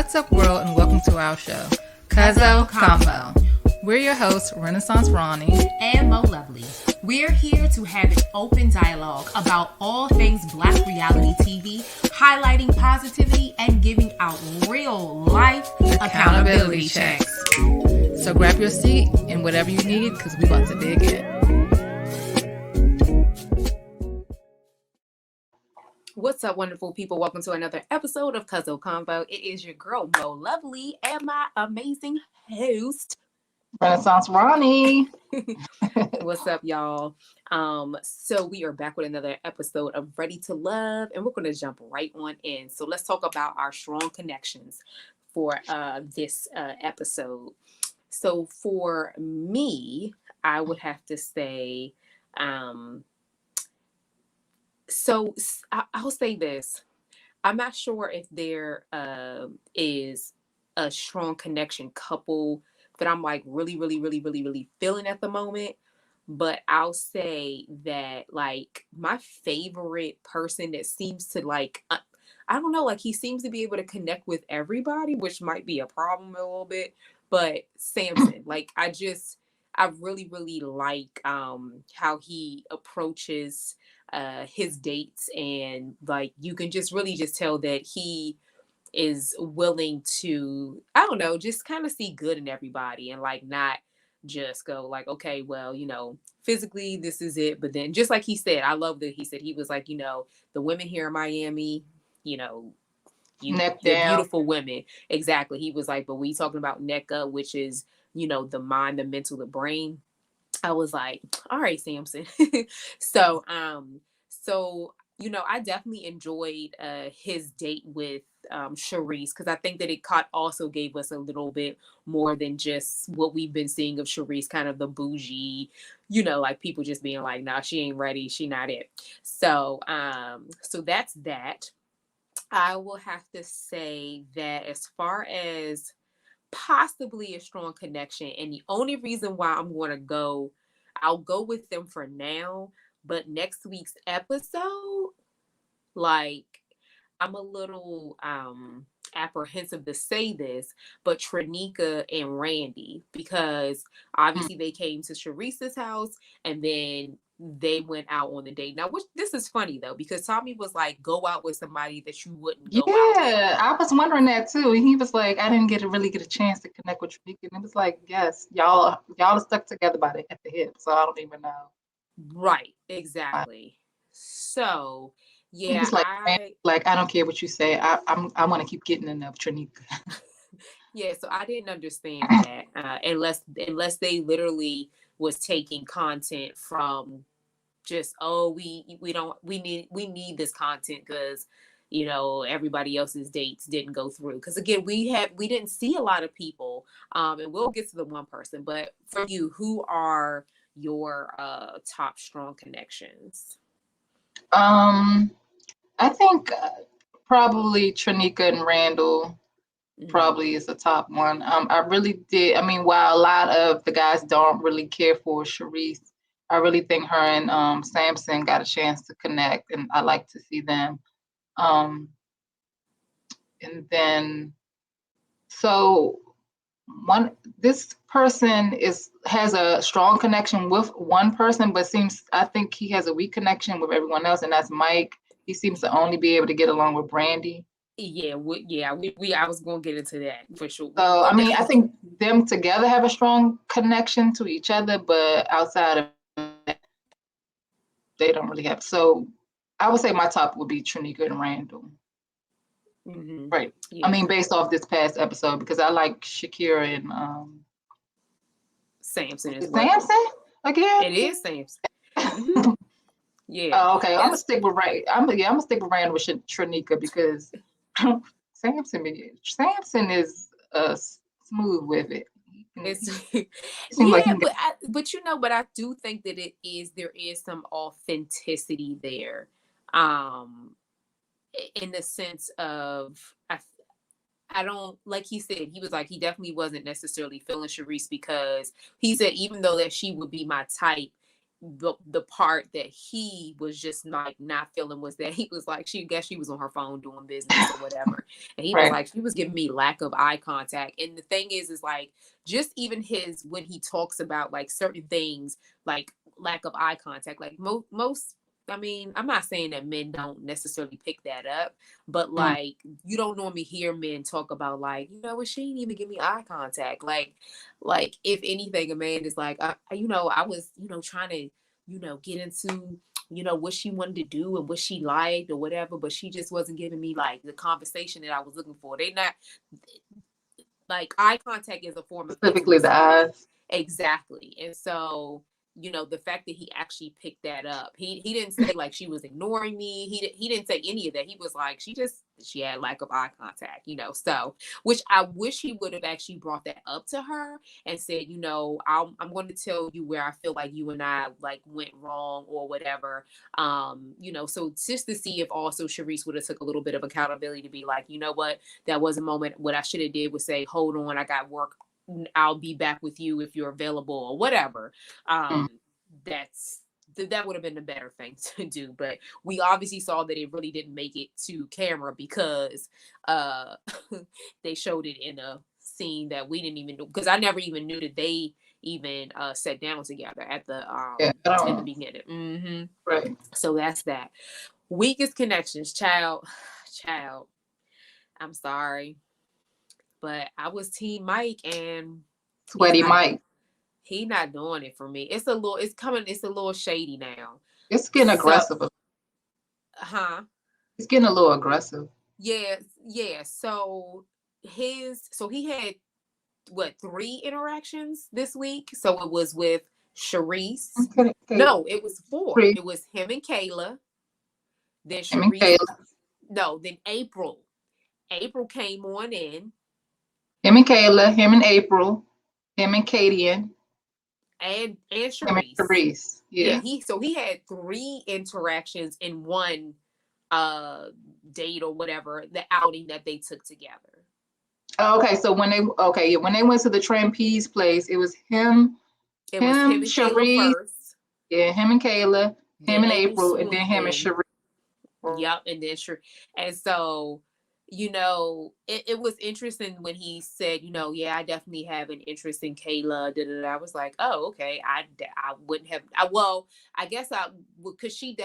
What's up, world, and welcome to our show, Cuzzo Convo. We're your hosts, Renaissance Ronnies and MoLuvlee. We're here to have an open dialogue about all things Black reality TV, highlighting positivity and giving out real life accountability checks. So grab your seat and whatever you need, because we're about to dig in. What's up, wonderful people? Welcome to another episode of Cuzzo Convo. It is your girl, MoLuvlee, and my amazing host, Renaissance Ronnie. What's up, y'all? So we are back with another episode of Ready to Love, and we're going to jump right on in. So let's talk about our strong connections for this episode. So for me, I would have to say, I'll say this. I'm not sure if there is a strong connection couple that I'm like really feeling at the moment. But I'll say that like my favorite person that seems to like, I don't know, like he seems to be able to connect with everybody, which might be a problem a little bit. But Samson, like I really like how he approaches his dates, and like you can just really just tell that he is willing to, I don't know, just kind of see good in everybody and like not just go like, okay, well, you know, physically this is it. But then just like he said, I love that he said he was like, you know, the women here in Miami, you know, you're beautiful women. Exactly. He was like, but we talking about NECA, which is, you know, the mind, the mental, the brain. I was like, all right, Samson. So, you know, I definitely enjoyed his date with Charisse, because I think that it also gave us a little bit more than just what we've been seeing of Charisse, kind of the bougie, you know, like people just being like, nah, she ain't ready, she not it. So, so that's that. I will have to say that as far as possibly a strong connection, and the only reason why I'll go with them for now, but next week's episode, like I'm a little apprehensive to say this, but Trinika and Randy, because obviously they came to Charissa's house and then they went out on the date. Now, this is funny though, because Tommy was like, go out with somebody that you wouldn't go out with. Yeah, I was wondering that too. He was like, I didn't really get a chance to connect with Trinika. And it was like, yes, y'all are stuck together at the hip. So I don't even know. Right, exactly. So yeah, he was like, I don't care what you say. I want to keep getting enough Trinika. Yeah, so I didn't understand that unless they literally was taking content from just, oh, we need this content because, you know, everybody else's dates didn't go through. Because again, we didn't see a lot of people, and we'll get to the one person. But for you, who are your top strong connections? I think probably Trinika and Randall probably is the top one. I really did. I mean, while a lot of the guys don't really care for Charisse, I really think her and Samson got a chance to connect, and I like to see them. And then, so this person has a strong connection with one person, but I think he has a weak connection with everyone else, and that's Mike. He seems to only be able to get along with Brandy. Yeah, I was gonna get into that for sure. So I mean, I think them together have a strong connection to each other, but outside of that, they don't really have. So I would say my top would be Trinika and Randall. Mm-hmm. Right. Yeah. I mean, based off this past episode, because I like Shakira and Samson as well. Samson again? It is Samson. Yeah. Oh, okay. I'm gonna stick with Randall with Trinika, because Samson is smooth with it. Yeah, but you know, but I do think that there is some authenticity there, in the sense of I don't, like he said, he was like, he definitely wasn't necessarily feeling Charisse, because he said even though that she would be my type, the part that he was just like not feeling was that he was like, she was on her phone doing business or whatever. And he was Right. like, she was giving me lack of eye contact. And the thing is like, just even his, when he talks about like certain things, like lack of eye contact, like most, I mean, I'm not saying that men don't necessarily pick that up, but like, you don't normally hear men talk about like, you know what, she didn't even give me eye contact. Like if anything, a man is like, I was, trying to, get into, what she wanted to do and what she liked or whatever, but she just wasn't giving me like the conversation that I was looking for. They not like, eye contact is a form of Specifically the intimacy. eyes. Exactly. And so, the fact that he actually picked that up, he didn't say like she was ignoring me. He didn't say any of that. He was like, she had lack of eye contact, so, which I wish he would have actually brought that up to her and said, I'm going to tell you where I feel like you and I like went wrong or whatever. So just to see if also Sharice would have took a little bit of accountability to be like, you know what, that was a moment. What I should have did was say, hold on, I got work, I'll be back with you if you're available or whatever. That would have been the better thing to do. But we obviously saw that it really didn't make it to camera because they showed it in a scene that we didn't even know, because I never even knew that they even sat down together at the in the beginning. Right. So that's that. Weakest connections, child. I'm sorry, but I was Team Mike, and Sweaty Mike. He not doing it for me. It's a little shady now. It's getting aggressive. It's getting a little aggressive. Yeah. So he had what, 3 interactions this week? So it was with Sharice. Okay. No, it was 4. 3. It was him and Kayla. Then Him and Sharice. Kayla. No, then April. April came on in. Him and Kayla. Him and April. Him and Kadian. And Sharice. Him and Sharice. Yeah. He had 3 interactions in one date or whatever, the outing that they took together. Okay, so when they went to the Trapeze place, it was him, him and Sharice, Kayla first. Yeah, him and Kayla, then him and April, and then him and Sharice. Yep, and then and so, it was interesting when he said, yeah, I definitely have an interest in Kayla. I was like, oh, okay. I wouldn't have. I guess because she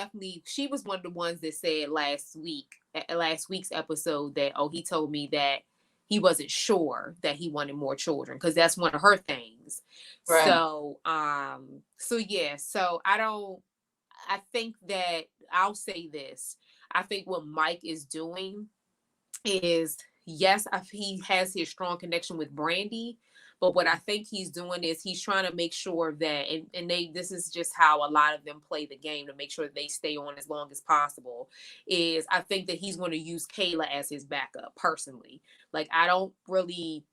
was one of the ones that said last week's episode that, he told me that he wasn't sure that he wanted more children, because that's one of her things. Right. So, yeah. So I think that I'll say this. I think what Mike is doing is, yes, he has his strong connection with Brandy, but what I think he's doing is he's trying to make sure that, and this is just how a lot of them play the game, to make sure that they stay on as long as possible, is I think that he's going to use Kayla as his backup personally. Like, I don't really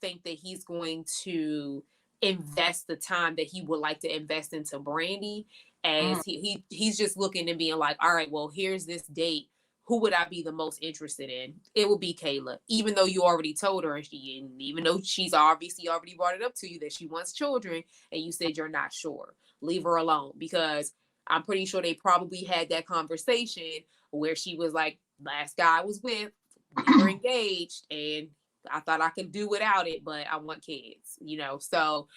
think that he's going to invest the time that he would like to invest into Brandy, as he's just looking and being like, all right, well, here's this date. Who would I be the most interested in? It will be Kayla, even though you already told her, and even though she's obviously already brought it up to you that she wants children, and you said you're not sure. Leave her alone, because I'm pretty sure they probably had that conversation where she was like, last guy I was with, we were engaged, and I thought I could do without it, but I want kids, so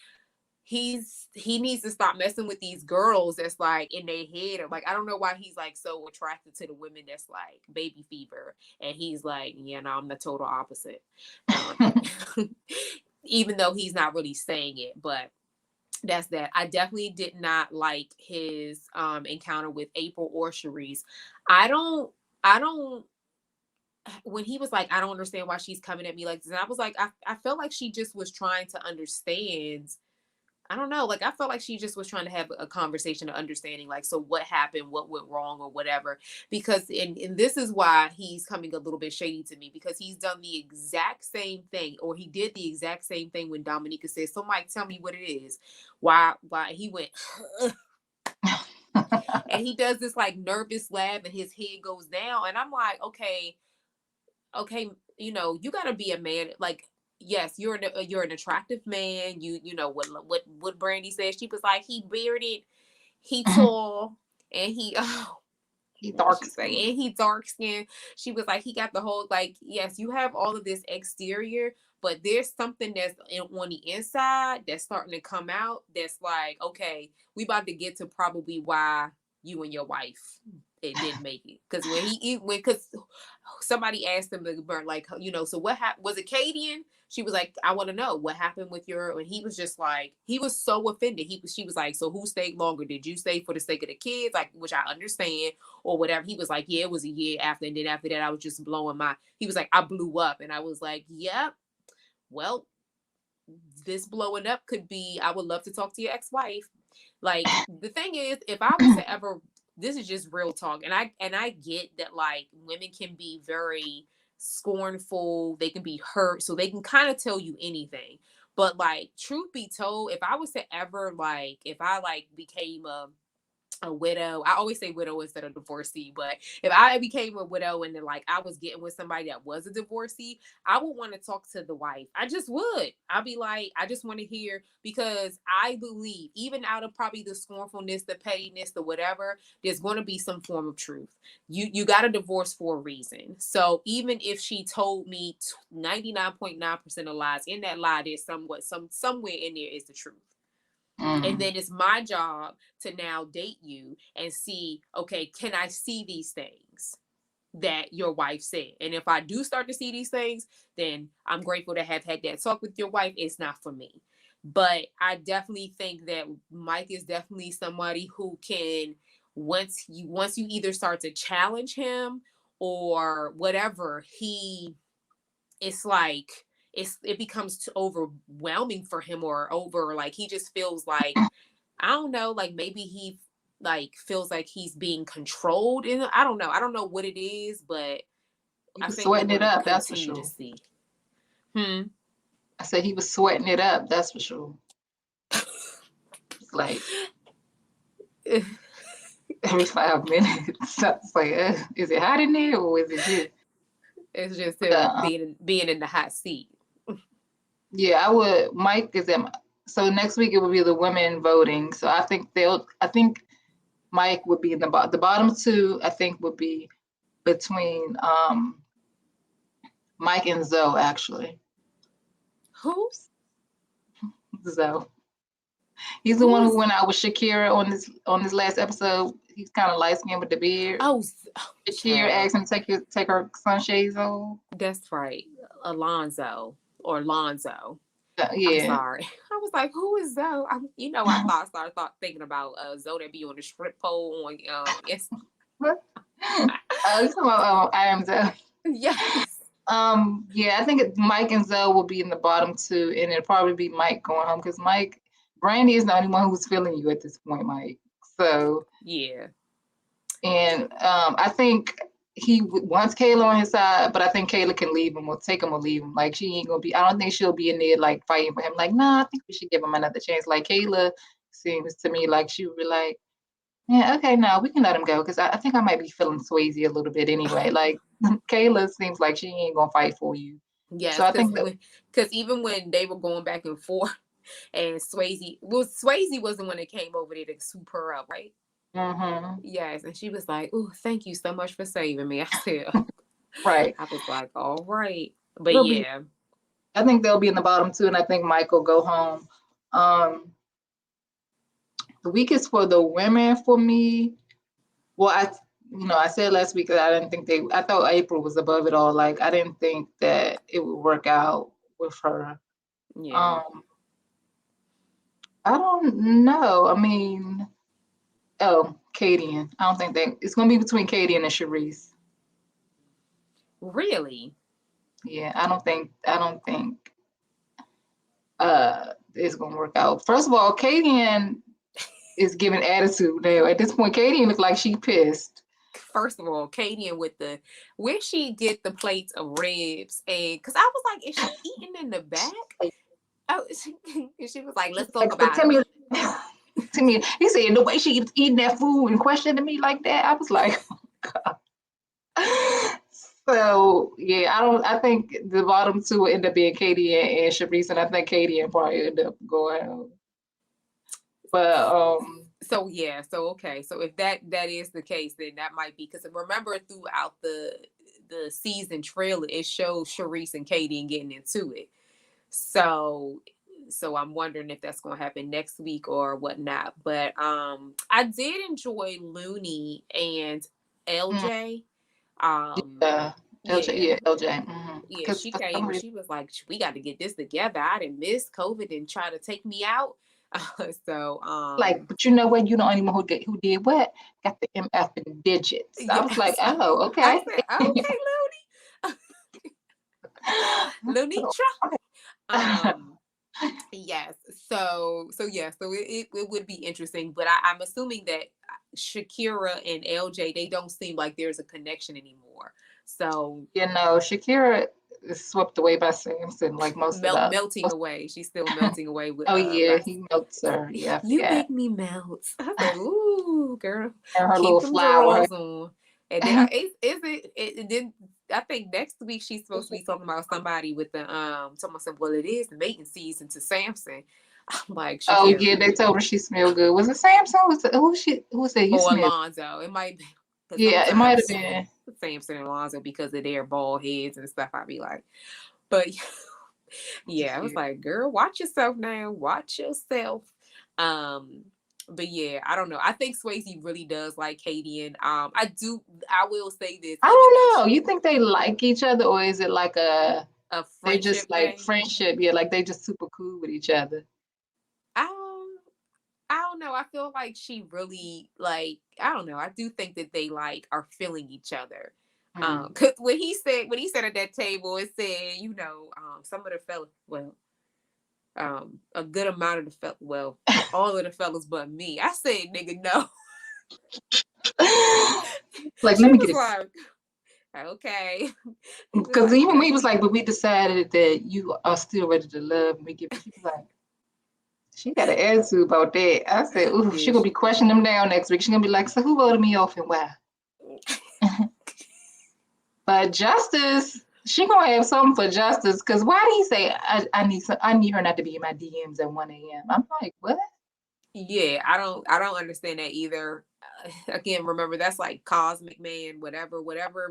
he needs to stop messing with these girls that's like in their head, or like, I don't know why he's like so attracted to the women that's like baby fever, and he's like, yeah, no, I'm the total opposite. Even though he's not really saying it, but that's that. I definitely did not like his encounter with April or Sharice. I don't when he was like, I don't understand why she's coming at me like this, and I was like, I felt like she just was trying to understand. I don't know. Like, I felt like she just was trying to have a conversation of understanding, like, so what happened, what went wrong or whatever, because, and this is why he's coming a little bit shady to me, because he's done the exact same thing, or he did the exact same thing when Dominica said, so Mike, tell me what it is. Why he went, and he does this like nervous laugh and his head goes down. And I'm like, okay, you got to be a man. Like, yes, you're an attractive man. You know what Brandy said. She was like, he bearded he tall and he He dark and skinned. he dark skinned. She was like, he got the whole, like, yes, you have all of this exterior, but there's something that's on the inside that's starting to come out. That's like, okay, we about to get to probably why you and your wife it didn't make it. Because because somebody asked him like, so what happened? Was it Cadian? She was like, I want to know what happened with your, and he was just like, he was so offended. She was like, so who stayed longer? Did you stay for the sake of the kids? Like, which I understand, or whatever. He was like, yeah, it was a year after. And then after that, I was just he was like, I blew up. And I was like, yep, well, this blowing up could be, I would love to talk to your ex-wife. Like, the thing is, if I was to ever, this is just real talk. And I get that, like, women can be very scornful, they can be hurt, so they can kind of tell you anything. But, like, truth be told, if I was to ever, like, if I, like, became a widow, I always say widow instead of divorcee, but if I became a widow and then, like, I was getting with somebody that was a divorcee, I would want to talk to the wife. I just would. I'd be like, I just want to hear, because I believe, even out of probably the scornfulness, the pettiness, the whatever, there's going to be some form of truth. You got a divorce for a reason. So even if she told me 99.9% of lies, in that lie there's somewhere in there is the truth. And then it's my job to now date you and see, okay, can I see these things that your wife said? And if I do start to see these things, then I'm grateful to have had that talk with your wife. It's not for me. But I definitely think that Mike is definitely somebody who can, once you either start to challenge him or whatever, it's like, it becomes too overwhelming for him, or over, like, he just feels like, I don't know, like, maybe he, like, feels like he's being controlled, and I don't know what it is, but He I was think we're sweating it going to up, that's for continue sure. to see. I said he was sweating it up, that's for sure. It's like every 5 minutes, it's like, is it hot in there or is it just? It's just him being in the hot seat. Yeah, I would. Mike is in. So next week it will be the women voting. So I think Mike would be in the bottom two. I think would be between Mike and Zoe, actually. Who? Zoe. He's the one who went out with Shakira on this last episode. He's kind of light skinned with the beard. Shakira asked him to take her sunshades off. That's right, Alonzo or Lonzo. Yeah. I'm sorry. I was like, who is Zoe? I started thinking about Zoe that be on the strip pole on yes. What? You talking about I Am Zoe? Yes. Yeah, I think Mike and Zoe will be in the bottom two, and it'll probably be Mike going home, because Brandy is the only one who's feeling you at this point, Mike. So yeah. And I think he wants Kayla on his side, but I think Kayla can leave him or take him or leave him. Like, she ain't gonna be. I don't think she'll be in there like fighting for him. Like, nah, I think we should give him another chance. Like, Kayla seems to me like she would be like, yeah, okay, no, we can let him go, because I think I might be feeling Swayze a little bit anyway. Like, Kayla seems like she ain't gonna fight for you. Yes, so I think because even when they were going back and forth, and Swayze was the one that came over there to swoop her up, right? Mm-hmm. Yes, and she was like, "Oh, thank you so much for saving me." I said, right. I was like, "All right," but I think they'll be in the bottom two, and I think Mike will go home. The weakest for the women for me, well, I said last week that I didn't think I thought April was above it all. Like, I didn't think that it would work out with her. Yeah. I don't know. I mean, Cadian. I don't think it's gonna be between Cadian and Charisse. Really? Yeah, I don't think it's gonna work out. First of all, Cadian is giving attitude now. At this point, Cadian look like she pissed. First of all, Cadian with where she get the plates of ribs, and because I was like, is she eating in the back? Oh, she was like, let's talk about it. To me, he said the way she eating that food and questioning me like that, I was like, oh, God. So yeah, I think the bottom two will end up being Katie and Charisse, and I think Katie and probably end up going home. But So yeah, so okay, so if that is the case, then that might be because remember throughout the season trailer, it shows Sharice and Katie getting into it. So I'm wondering if that's going to happen next week or whatnot. But I did enjoy Looney and Mm, LJ. Um, yeah, LJ, yeah, yeah, LJ. Mm-hmm. yeah, Because she for some came and reason, she was like, "We got to get this together. I didn't miss COVID and try to take me out." So like, but you know what? You the only one who did what? Got the MF in digits. I was like, yes, oh, I okay. said, oh, "Okay, Looney, Looney, yes. So it would be interesting, but I'm assuming that Shakira and LJ, they don't seem like there's a connection anymore. So You know, Shakira is swept away by Samson, like most of the. melting away. She's still melting away with Oh yeah, by he melts her. Yeah, I you forgot. make me melt. I said, ooh, girl, And her keep little them flower. drawers on. And then it then I think next week she's supposed to be talking about somebody with the talking about some, well, it is the mating season to Samson. I'm like, Oh Shakira. yeah, they told her she smelled good. Was it Samson? Was it who was it? You Or smelled. Alonzo. It might be because Yeah, it might have sometimes been. Samson and Alonzo, because of their bald heads and stuff, I'd be like, but yeah, I was Yeah. like, girl, watch yourself now. Watch yourself. Um, but yeah, I don't know. I think Swayze really does like Katie, and I will say this, I even though don't know. You think they like each other, or is it like a they friendship just like thing. friendship? Yeah, like they just super cool with each other. Um, I don't know. I feel like she really like. I don't know. I do think that they like are feeling each other. Mm. Cause when he said at that table, it said, some of the fellas, well, a good amount of the well, all of the fellas but me. I said, nigga, no. Like, She let me get was it. like, okay. He was Because like, even when he was like, but we decided that you are still ready to love me. She was like, she got an attitude about that. I said, ooh, she yeah. gonna be crushing them down next week. She gonna be like, so who voted me off and why? But Justice, she gonna have something for Justice. Cause why did he say I need her not to be in my DMs at 1 a.m.? I'm like, what? Yeah, I don't understand that either. Again, remember that's like cosmic man, whatever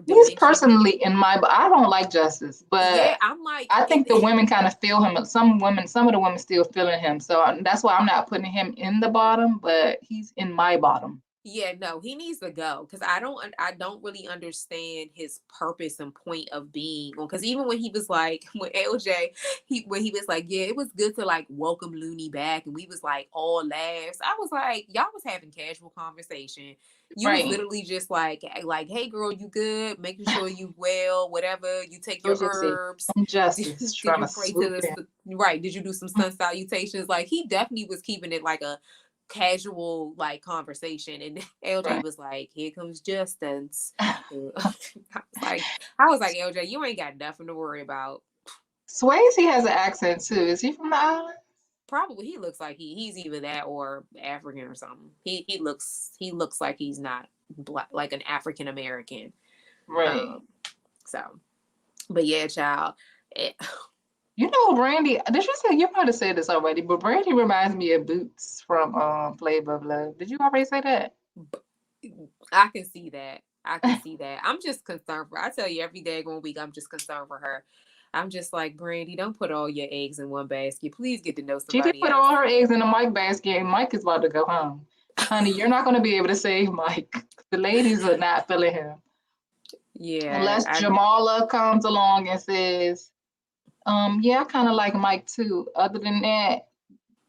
He's dimension. personally in my, but I don't like Justice, Yeah, but I'm like, I and think the women kind of feel him. Some of the women still feeling him. So that's why I'm not putting him in the bottom, but he's in my bottom. yeah, no, he needs to go because I don't really understand his purpose and point of being on. Because even when he was like when LJ, when he was like, yeah, it was good to like welcome Looney back, and we was like all laughs. I was like, y'all was having casual conversation. You was Right. literally just like, hey girl, you good? Making sure you well, whatever. You take It your was just herbs. some Did, Justice did trying you to pray to swoop in. the right? Did you do some sun salutations? Like he definitely was keeping it like a casual like conversation, and LJ Right. was like, here comes Justice. I was like LJ, you ain't got nothing to worry about. Swayze has an accent too. Is he from the island? Probably he looks like he's either that or African or something. He looks like he's not black, like an African American. Right. um so but yeah, child. it, You know, Brandy, did you say, you might have said this already, but Brandy reminds me of Boots from Flavor of Love. Did you already say that? I can see that. I can see that. I'm just concerned for. I tell you every day going week, I'm just concerned for her. I'm just like, Brandy, don't put all your eggs in one basket. Please get to know She did somebody put else. all her eggs in the Mike basket, and Mike is about to go home. Honey, you're not going to be able to save Mike. The ladies are not feeling him. Yeah, Unless Jamala comes along and says, yeah, I kind of like Mike too. Other than that,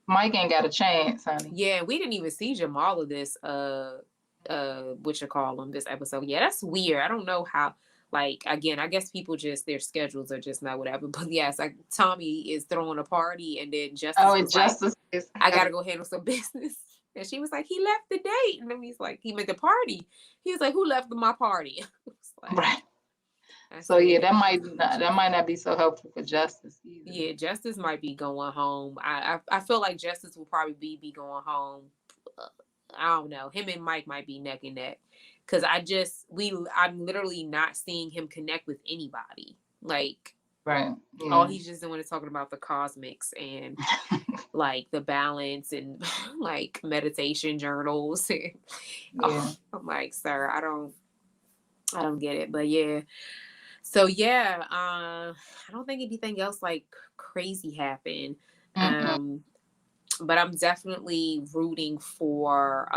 Mike ain't got a chance, honey. yeah. We didn't even see Jamal of this. What you call him this episode? Yeah, that's weird. I don't know how. Like again, I guess people just their schedules are just not whatever. But yes, like Tommy is throwing a party, and then Oh, Justice and was like, Justice is I gotta go handle some business. And she was like, he left the date. And then he's like, he meant the party. He was like, who left my party? Like, right. I So yeah, said, that might not be so helpful for Justice either. yeah, Justice might be going home. I feel like Justice will probably be going home. Uh, I don't know. Him and Mike might be neck and neck. Cause I'm literally not seeing him connect with anybody. Like Right. all Yeah. he's just doing is talking about the cosmics, and like the balance and like meditation journals. Yeah. I'm like, sir, I don't get it. But yeah. So yeah, I don't think anything else like crazy happened. Mm-mm. But I'm definitely rooting for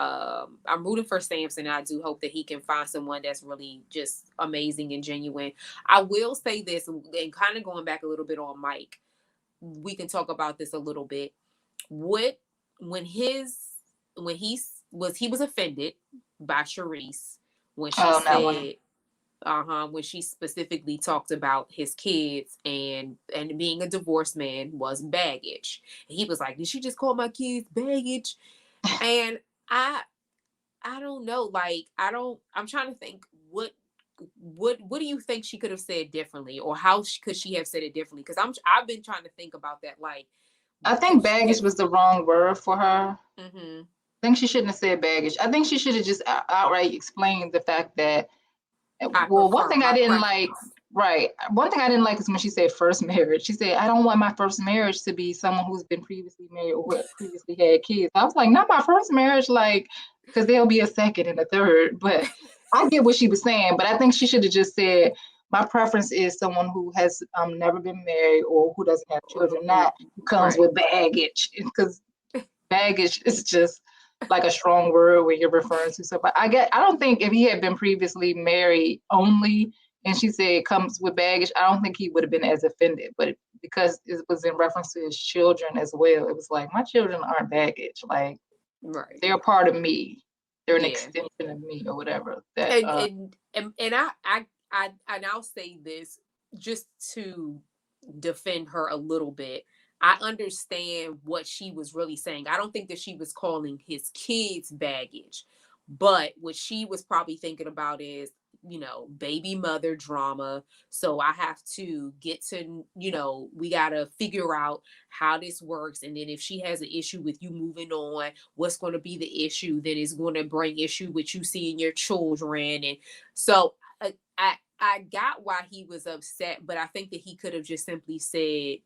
Samson. I do hope that he can find someone that's really just amazing and genuine. I will say this, and kind of going back a little bit on Mike, we can talk about this a little bit. What when his when he was offended by Sharice when she Oh, that one. said when she specifically talked about his kids and being a divorced man was baggage. And he was like, did she just call my kids baggage? And I I don't know. Like I'm trying to think what do you think she could have said differently, or how could she have said it differently? Because I've been trying to think about that. Like, I could think she baggage have? was the wrong word for her. Mm-hmm. I think she shouldn't have said baggage. I think she should have just outright explained the fact that, I well, one prefer thing I my didn't like, preference. right. One thing I didn't like is when she said first marriage. She said, I don't want my first marriage to be someone who's been previously married or who previously had kids. I was like, not my first marriage, like, because there'll be a second and a third. But I get what she was saying, but I think she should have just said, my preference is someone who has never been married or who doesn't have children, not who comes Right. with baggage. Because baggage is just like a strong word when you're referring to somebody. I don't think if he had been previously married only and she said it comes with baggage, I don't think he would have been as offended. But because it was in reference to his children as well, it was like, my children aren't baggage. Like, Right. they're a part of me. They're an Yeah. extension of me or whatever. That And and I'll say this just to defend her a little bit. I understand what she was really saying. I don't think that she was calling his kids baggage, but what she was probably thinking about is, baby mother drama. So I have to get to, we got to figure out how this works. And then if she has an issue with you moving on, what's going to be the issue that is going to bring issue with you seeing your children. And so I got why he was upset, but I think that he could have just simply said,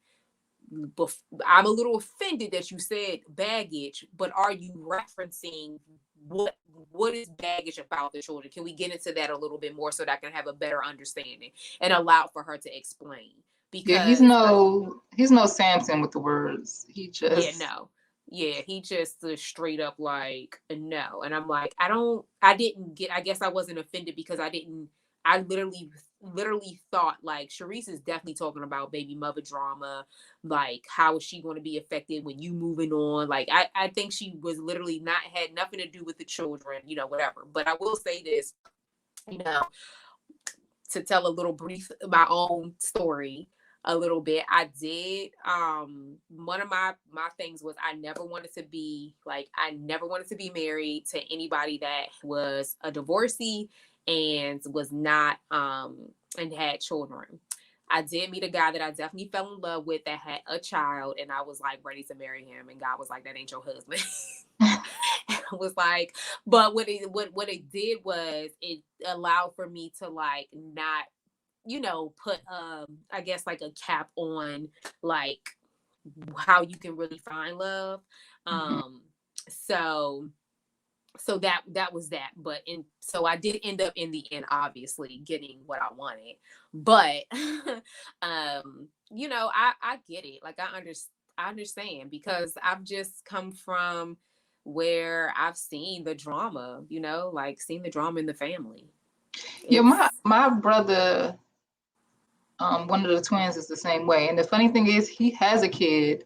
I'm a little offended that you said baggage, but are you referencing what is baggage about the children? Can we get into that a little bit more so that I can have a better understanding and allow for her to explain? yeah, Because he's no Samson with the words. He yeah, just no. Yeah, he just straight up like no. And I'm like, I guess I wasn't offended because I literally thought like Sharice is definitely talking about baby mother drama. Like, how is she going to be affected when you moving on? Like, I think she was literally had nothing to do with the children, whatever. But I will say this, you know, to tell a little brief my own story a little bit. I did one of my things was I never wanted to be married to anybody that was a divorcee and was not and had children. I did meet a guy that I definitely fell in love with that had a child, and I was like ready to marry him, and God was like, that ain't your husband. I was like, but what it did was it allowed for me to like not, put I guess like a cap on like how you can really find love. mhm. So that was that. But so I did end up in the end obviously getting what I wanted. But I get it. Like I understand because I've just come from where I've seen the drama, like seen the drama in the family. Yeah, my It's my brother, one of the twins is the same way. And the funny thing is he has a kid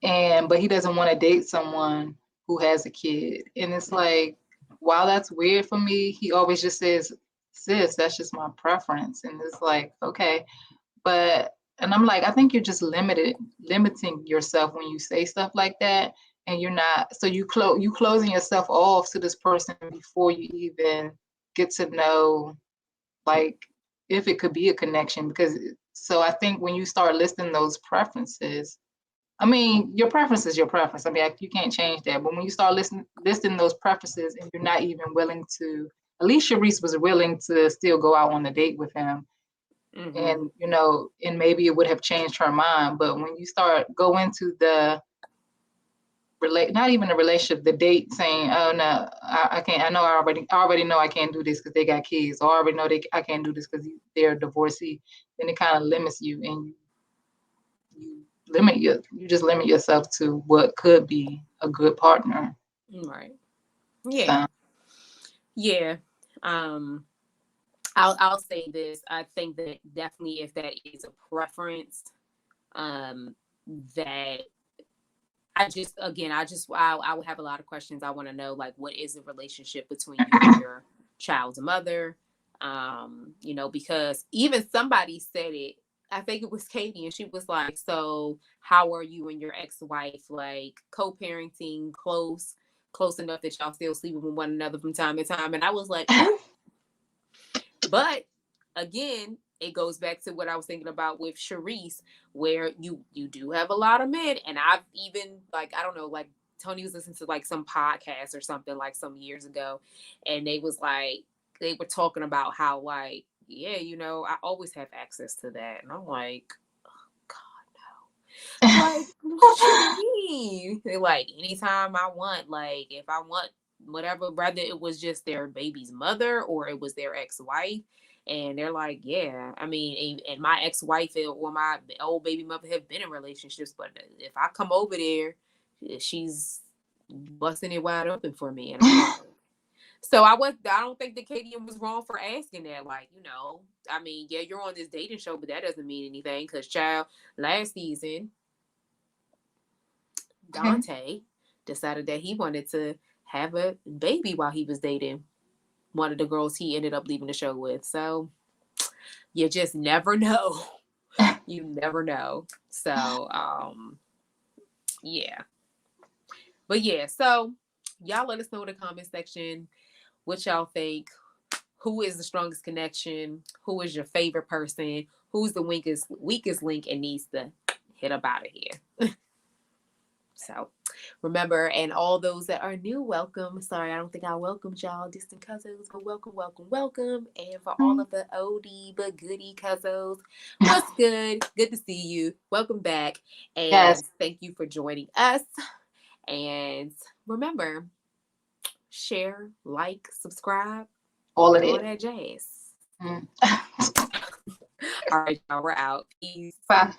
but he doesn't want to date someone who has a kid. And it's like, while that's weird for me, he always just says, sis, that's just my preference. And it's like, okay. And I'm like, I think you're just limiting yourself when you say stuff like that. And you're not, so you closing yourself off to this person before you even get to know, like, if it could be a connection. So I think when you start listing those preferences, I mean, your preference is your preference. I mean, you can't change that. But when you start listing those preferences and you're not even willing to, at least Sharice was willing to still go out on a date with him. mm-hmm. And, and maybe it would have changed her mind. But when you start go into the not even a relationship, the date saying, oh no, I can't, I know I already know I can't do this because they got kids, or I already know I can't do this because they're divorcee, then it kind of limits you, and you just limit yourself to what could be a good partner. Right. Yeah. Yeah. I'll say this. I think that definitely if that is a preference, that I would have a lot of questions. I want to know, like, what is the relationship between you and your child's mother? Because even somebody said it, I think it was Katie, and she was like, so how are you and your ex-wife, like, co-parenting, close enough that y'all still sleeping with one another from time to time? And I was like, ooh. But again, it goes back to what I was thinking about with Sharice, where you do have a lot of men. And I've even, like, I don't know, like, Tony was listening to like some podcast or something like some years ago, and they were talking about how, like, yeah, I always have access to that. And I'm like, oh God, no. Like, what you mean? They're like, anytime I want, like, if I want whatever, whether it was just their baby's mother or it was their ex-wife. And they're like, yeah, I mean, and my ex-wife or my old baby mother have been in relationships, but if I come over there, she's busting it wide open for me. And I'm like, so I don't think that Katie was wrong for asking that. Like, I mean, yeah, you're on this dating show, but that doesn't mean anything because, child, last season, Dante decided that he wanted to have a baby while he was dating one of the girls he ended up leaving the show with. So you just never know. You never know. So, yeah. But yeah, so y'all let us know in the comment section what y'all think. Who is the strongest connection? Who is your favorite person? Who's the weakest link and needs to hit up out of here? So remember, and all those that are new, welcome. Sorry, I don't think I welcomed y'all, distant cousins, but welcome, welcome, welcome. And for all of the oldie but goodie cousins, what's good? Good to see you. Welcome back. And Thank you for joining us. And remember, share, like, subscribe, all that jazz. All right, y'all, we're out. Peace. Bye.